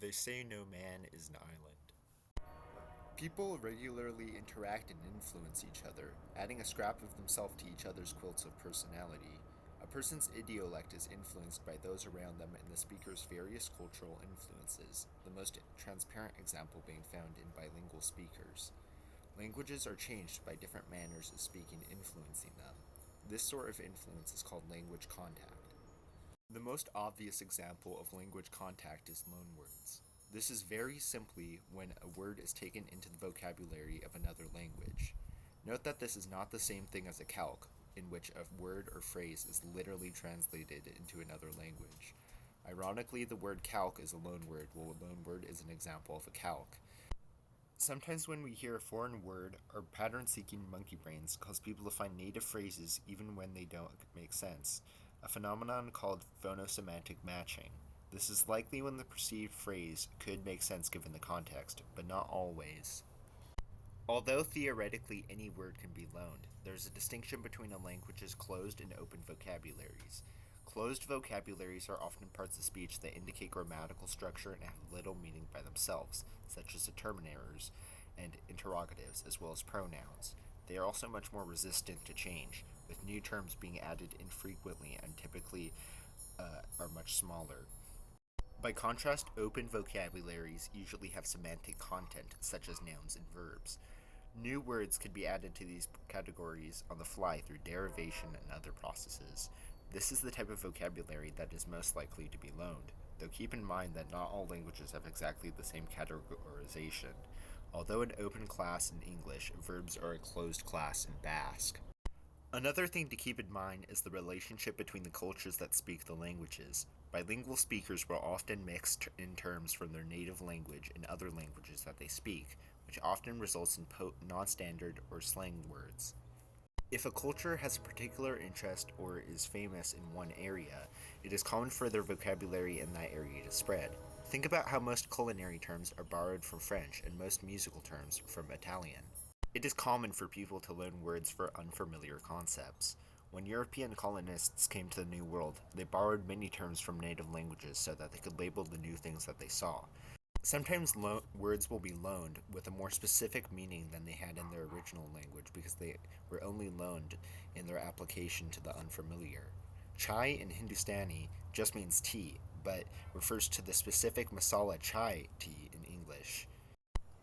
They say no man is an island. People regularly interact and influence each other, adding a scrap of themselves to each other's quilts of personality. A person's idiolect is influenced by those around them and the speaker's various cultural influences, the most transparent example being found in bilingual speakers. Languages are changed by different manners of speaking influencing them. This sort of influence is called language contact. The most obvious example of language contact is loanwords. This is very simply when a word is taken into the vocabulary of another language. Note that this is not the same thing as a calque, in which a word or phrase is literally translated into another language. Ironically, the word calque is a loanword, while a loanword is an example of a calque. Sometimes when we hear a foreign word, our pattern-seeking monkey brains cause people to find native phrases even when they don't make sense, a phenomenon called phonosemantic matching. This is likely when the perceived phrase could make sense given the context, but not always. Although theoretically any word can be loaned, there is a distinction between a language's closed and open vocabularies. Closed vocabularies are often parts of speech that indicate grammatical structure and have little meaning by themselves, such as determiners and interrogatives, as well as pronouns. They are also much more resistant to change, with new terms being added infrequently and typically are much smaller. By contrast, open vocabularies usually have semantic content, such as nouns and verbs. New words can be added to these categories on the fly through derivation and other processes. This is the type of vocabulary that is most likely to be loaned, though keep in mind that not all languages have exactly the same categorization. Although an open class in English, verbs are a closed class in Basque. Another thing to keep in mind is the relationship between the cultures that speak the languages. Bilingual speakers will often mix in terms from their native language and other languages that they speak, which often results in non-standard or slang words. If a culture has a particular interest or is famous in one area, it is common for their vocabulary in that area to spread. Think about how most culinary terms are borrowed from French and most musical terms from Italian. It is common for people to learn words for unfamiliar concepts. When European colonists came to the New World, they borrowed many terms from native languages so that they could label the new things that they saw. Sometimes words will be loaned with a more specific meaning than they had in their original language because they were only loaned in their application to the unfamiliar. Chai in Hindustani just means tea, but refers to the specific masala chai tea in English.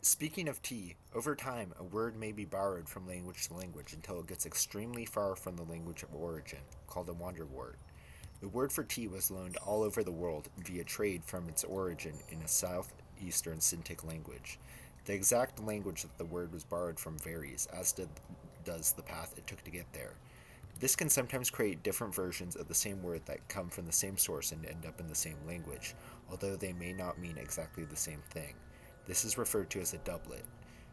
Speaking of tea, over time, a word may be borrowed from language to language until it gets extremely far from the language of origin, called a wanderwort. The word for tea was loaned all over the world via trade from its origin in a southeastern Sintic language. The exact language that the word was borrowed from varies, as does the path it took to get there. This can sometimes create different versions of the same word that come from the same source and end up in the same language, although they may not mean exactly the same thing. This is referred to as a doublet.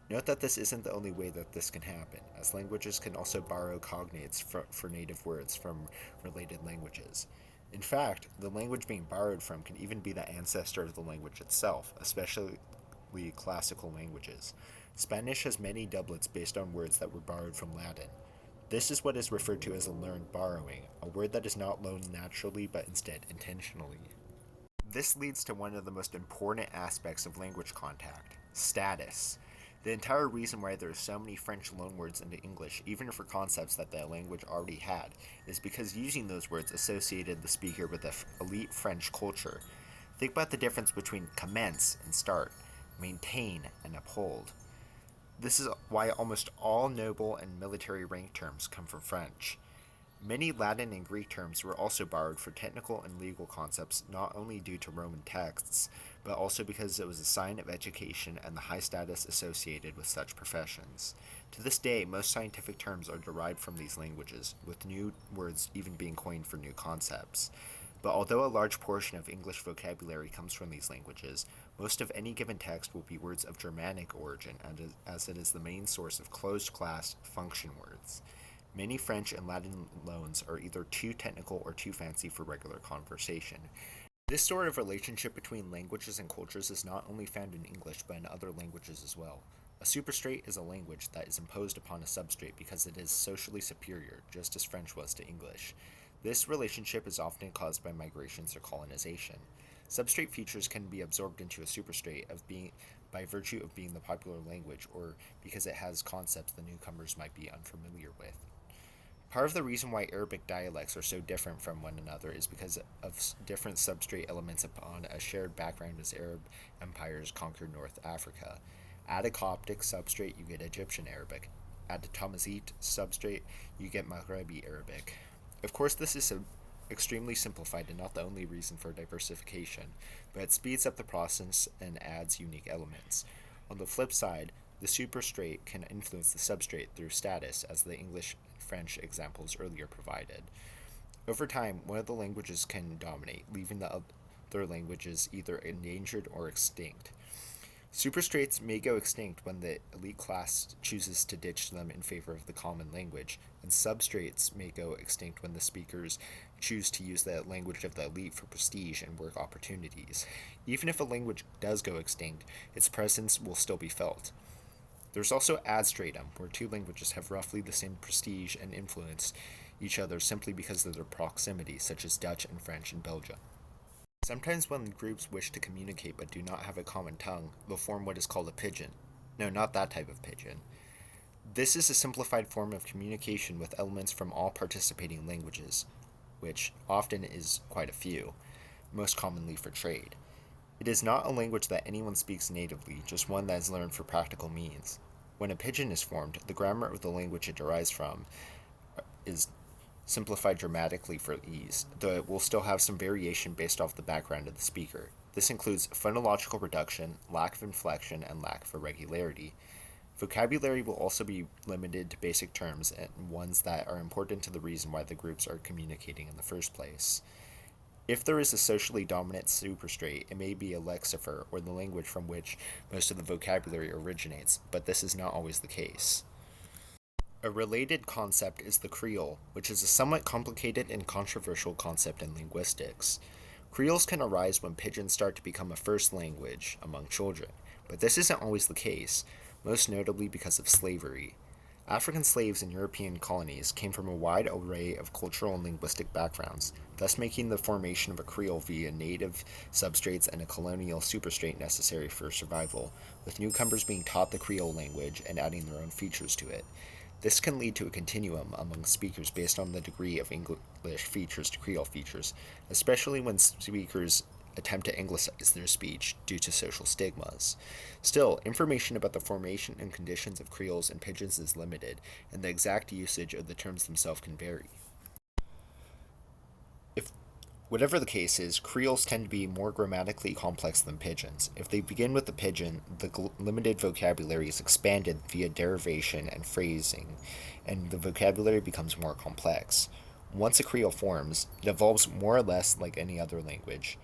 Note that this isn't the only way that this can happen, as languages can also borrow cognates for native words from related languages. In fact, the language being borrowed from can even be the ancestor of the language itself, especially classical languages. Spanish has many doublets based on words that were borrowed from Latin. This is what is referred to as a learned borrowing, a word that is not loaned naturally but instead intentionally. This leads to one of the most important aspects of language contact: status. The entire reason why there are so many French loanwords into English, even for concepts that the language already had, is because using those words associated the speaker with the elite French culture. Think about the difference between commence and start, maintain and uphold. This is why almost all noble and military rank terms come from French. Many Latin and Greek terms were also borrowed for technical and legal concepts, not only due to Roman texts, but also because it was a sign of education and the high status associated with such professions. To this day, most scientific terms are derived from these languages, with new words even being coined for new concepts. But although a large portion of English vocabulary comes from these languages, most of any given text will be words of Germanic origin, as it is the main source of closed-class function words. Many French and Latin loans are either too technical or too fancy for regular conversation. This sort of relationship between languages and cultures is not only found in English but in other languages as well. A superstrate is a language that is imposed upon a substrate because it is socially superior, just as French was to English. This relationship is often caused by migrations or colonization. Substrate features can be absorbed into a superstrate by virtue of being the popular language or because it has concepts the newcomers might be unfamiliar with. Part of the reason why Arabic dialects are so different from one another is because of different substrate elements upon a shared background as Arab empires conquered North Africa. Add a Coptic substrate, you get Egyptian Arabic. Add a Tamazight substrate, you get Maghrebi Arabic. Of course, this is extremely simplified and not the only reason for diversification, but it speeds up the process and adds unique elements. On the flip side, the superstrate can influence the substrate through status, as the English and French examples earlier provided. Over time, one of the languages can dominate, leaving the other languages either endangered or extinct. Superstrates may go extinct when the elite class chooses to ditch them in favor of the common language, and substrates may go extinct when the speakers choose to use the language of the elite for prestige and work opportunities. Even if a language does go extinct, its presence will still be felt. There's also adstratum, where two languages have roughly the same prestige and influence each other simply because of their proximity, such as Dutch and French in Belgium. Sometimes when groups wish to communicate but do not have a common tongue, they'll form what is called a pidgin. No, not that type of pidgin. This is a simplified form of communication with elements from all participating languages, which often is quite a few, most commonly for trade. It is not a language that anyone speaks natively, just one that is learned for practical means. When a pidgin is formed, the grammar of the language it derives from is simplified dramatically for ease, though it will still have some variation based off the background of the speaker. This includes phonological reduction, lack of inflection, and lack of irregularity. Vocabulary will also be limited to basic terms and ones that are important to the reason why the groups are communicating in the first place. If there is a socially dominant superstrate, it may be a lexifer, or the language from which most of the vocabulary originates, but this is not always the case. A related concept is the Creole, which is a somewhat complicated and controversial concept in linguistics. Creoles can arise when pidgins start to become a first language among children, but this isn't always the case, most notably because of slavery. African slaves in European colonies came from a wide array of cultural and linguistic backgrounds, thus making the formation of a Creole via native substrates and a colonial superstrate necessary for survival, with newcomers being taught the Creole language and adding their own features to it. This can lead to a continuum among speakers based on the degree of English features to Creole features, especially when speakers attempt to anglicize their speech due to social stigmas. Still, information about the formation and conditions of Creoles and pidgins is limited, and the exact usage of the terms themselves can vary. Whatever the case is, Creoles tend to be more grammatically complex than pidgins. If they begin with the pidgin, the limited vocabulary is expanded via derivation and phrasing, and the vocabulary becomes more complex. Once a Creole forms, it evolves more or less like any other language.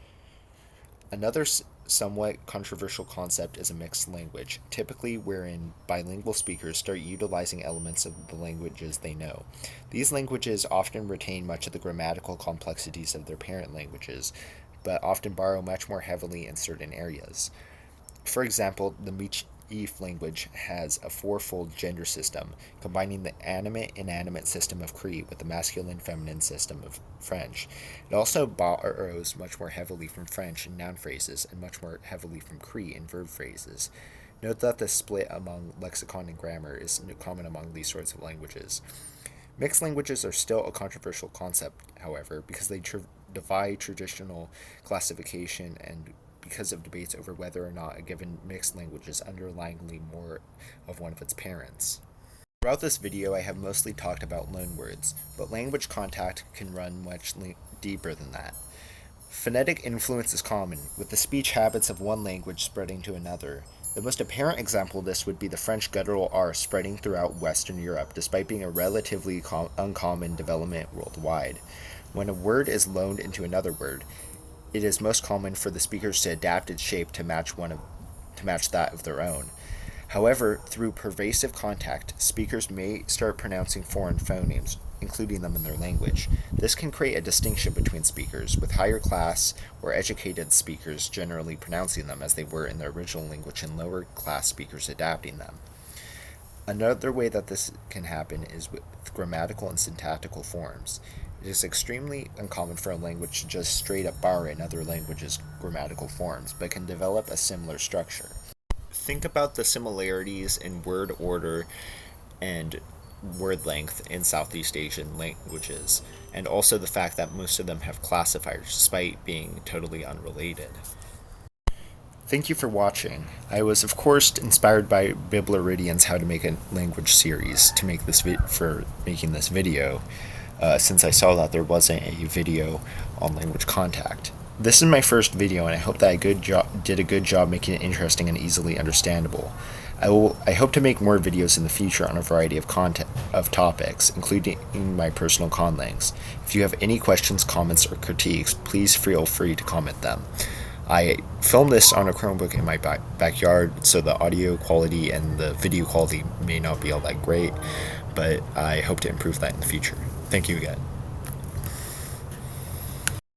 Another somewhat controversial concept is a mixed language, typically wherein bilingual speakers start utilizing elements of the languages they know. These languages often retain much of the grammatical complexities of their parent languages, but often borrow much more heavily in certain areas. For example, the Michif language has a fourfold gender system, combining the animate-inanimate system of Cree with the masculine-feminine system of French. It also borrows much more heavily from French in noun phrases and much more heavily from Cree in verb phrases. Note that the split among lexicon and grammar is common among these sorts of languages. Mixed languages are still a controversial concept, however, because they defy traditional classification and because of debates over whether or not a given mixed language is underlyingly more of one of its parents. Throughout this video, I have mostly talked about loanwords, but language contact can run much deeper than that. Phonetic influence is common, with the speech habits of one language spreading to another. The most apparent example of this would be the French guttural R spreading throughout Western Europe, despite being a relatively uncommon development worldwide. When a word is loaned into another word, it is most common for the speakers to adapt its shape to match that of their own. However, through pervasive contact, speakers may start pronouncing foreign phonemes, including them in their language. This can create a distinction between speakers, with higher class or educated speakers generally pronouncing them as they were in their original language and lower class speakers adapting them. Another way that this can happen is with grammatical and syntactical forms. It is extremely uncommon for a language to just straight up borrow another language's grammatical forms, but can develop a similar structure. Think about the similarities in word order and word length in Southeast Asian languages, and also the fact that most of them have classifiers despite being totally unrelated. Thank you for watching. I was, of course, inspired by Biblaridian's How to Make a Language series to make this making this video, since I saw that there wasn't a video on language contact. This is my first video, and I hope that I did a good job making it interesting and easily understandable. I hope to make more videos in the future on a variety of topics, including my personal conlangs. If you have any questions, comments, or critiques, please feel free to comment them. I filmed this on a Chromebook in my backyard, so the audio quality and the video quality may not be all that great, but I hope to improve that in the future. Thank you again.